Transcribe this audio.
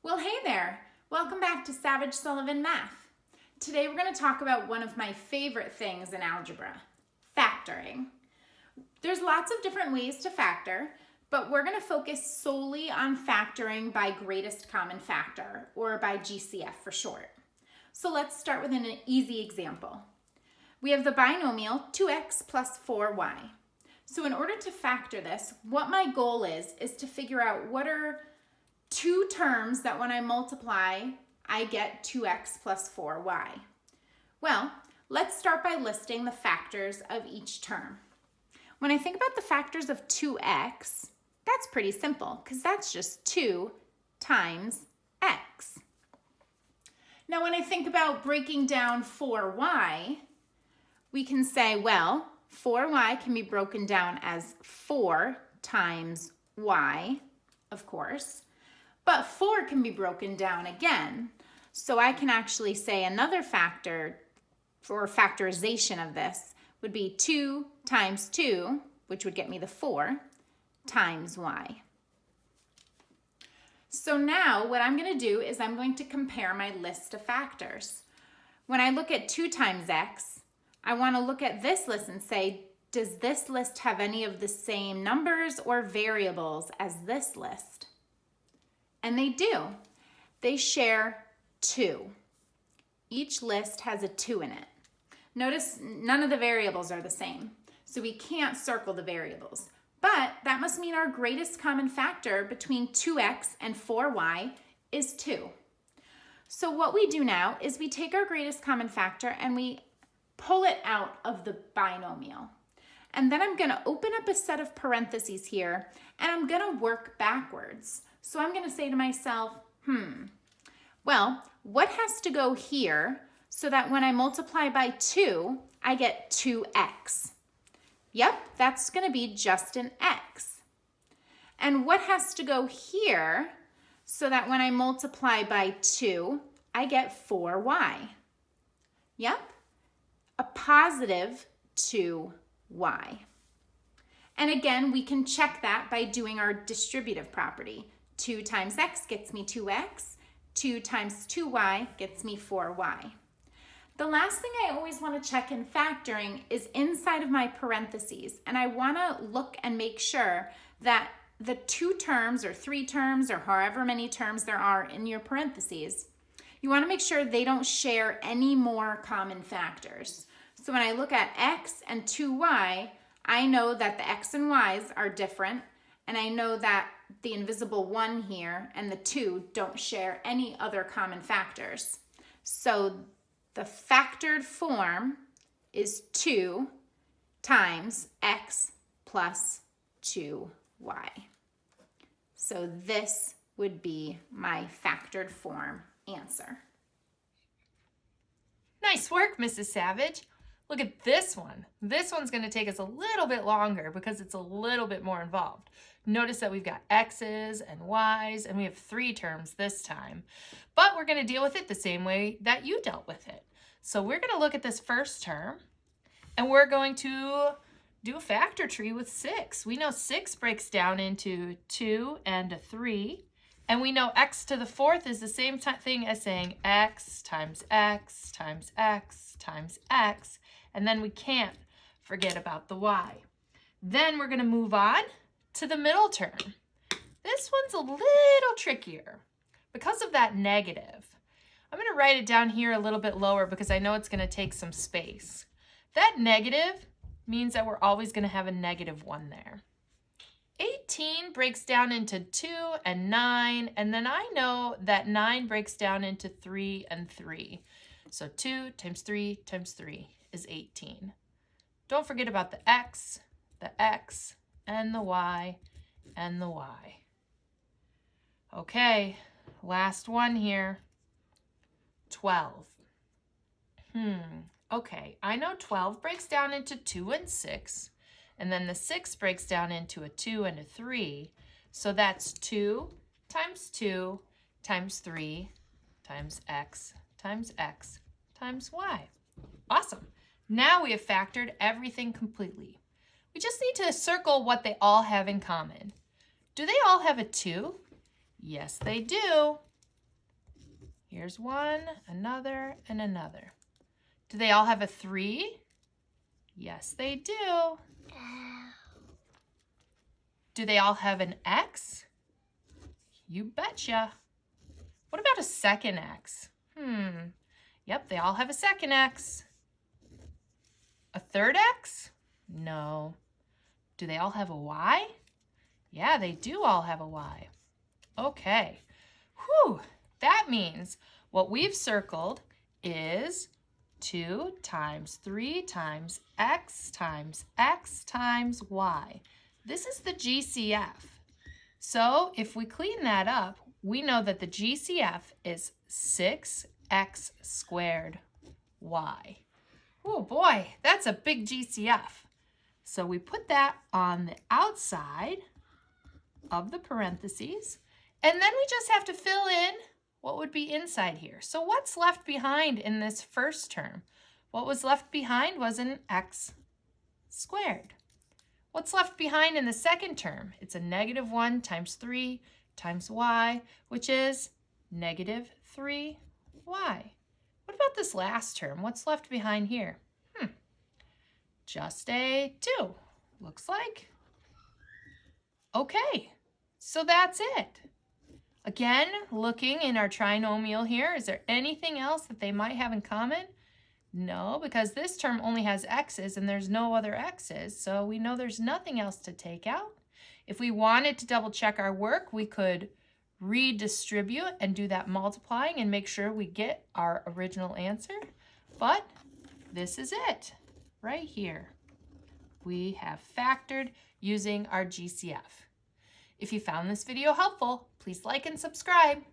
Well, hey there. Welcome back to Savage Sullivan Math. Today we're going to talk about one of my favorite things in algebra, factoring. There's lots of different ways to factor, but we're going to focus solely on factoring by greatest common factor, or by GCF for short. So let's start with an easy example. We have the binomial 2x plus 4y. So in order to factor this, what my goal is to figure out what are two terms that when I multiply, I get 2x plus 4y. Well, let's start by listing the factors of each term. When I think about the factors of 2x, that's pretty simple because that's just 2 times x. Now when I think about breaking down 4y, we can say, well, 4y can be broken down as 4 times y, of course, but 4 can be broken down again. So I can actually say another factor for factorization of this would be 2 times 2, which would get me the 4, times y. So now what I'm going to do is I'm going to compare my list of factors. When I look at 2 times x, I want to look at this list and say, does this list have any of the same numbers or variables as this list? And they do. They share 2. Each list has a 2 in it. Notice none of the variables are the same, so we can't circle the variables. But that must mean our greatest common factor between 2x and 4y is 2. So what we do now is we take our greatest common factor and we pull it out of the binomial. And then I'm going to open up a set of parentheses here and I'm going to work backwards. So I'm going to say to myself, well, what has to go here so that when I multiply by 2, I get 2x? Yep, that's going to be just an x. And what has to go here so that when I multiply by 2, I get 4y? Yep, a positive 2y. And again, we can check that by doing our distributive property. 2 times x gets me 2x. 2 times 2y gets me 4y. The last thing I always want to check in factoring is inside of my parentheses. And I want to look and make sure that the 2 terms or 3 terms or however many terms there are in your parentheses, you want to make sure they don't share any more common factors. So when I look at x and 2y, I know that the x and y's are different, and I know that the invisible 1 here and the 2 don't share any other common factors. So the factored form is 2 times x plus 2y. So this would be my factored form answer. Nice work, Mrs. Savage. Look at this one. This one's going to take us a little bit longer because it's a little bit more involved. Notice that we've got x's and y's, and we have 3 terms this time. But we're going to deal with it the same way that you dealt with it. So we're going to look at this first term, and we're going to do a factor tree with 6. We know 6 breaks down into 2 and a 3. And we know x to the 4th is the same thing as saying x times x times x times x. And then we can't forget about the y. Then we're going to move on to the middle term. This one's a little trickier because of that negative. I'm going to write it down here a little bit lower because I know it's going to take some space. That negative means that we're always going to have a negative 1 there. 18 breaks down into 2 and 9, and then I know that 9 breaks down into 3 and 3. So 2 times 3 times 3 is 18. Don't forget about the x, and the y, and the y. Okay, last one here, 12. Okay, I know 12 breaks down into 2 and 6, and then the 6 breaks down into a 2 and a 3. So that's 2 times 2 times 3 times x times x times y. Awesome. Now we have factored everything completely. We just need to circle what they all have in common. Do they all have a 2? Yes, they do. Here's one, another, and another. Do they all have a 3? Yes, they do. Do they all have an x? You betcha. What about a second x? Yep, they all have a second x. A third x? No. Do they all have a y? Yeah, they do all have a y. Okay. Whew. That means what we've circled is 2 times 3 times x times y. This is the GCF. So if we clean that up, we know that the GCF is 6x squared y. Oh boy, that's a big GCF. So we put that on the outside of the parentheses, and then we just have to fill in what would be inside here. So what's left behind in this first term? What was left behind was an x squared. What's left behind in the second term? It's a -1 times 3 times y, which is -3y. What about this last term? What's left behind here? Just a 2, looks like. Okay, so that's it. Again, looking in our trinomial here, is there anything else that they might have in common? No, because this term only has x's and there's no other x's, so we know there's nothing else to take out. If we wanted to double check our work, we could redistribute and do that multiplying and make sure we get our original answer. But this is it, right here. We have factored using our GCF. If you found this video helpful, please like and subscribe.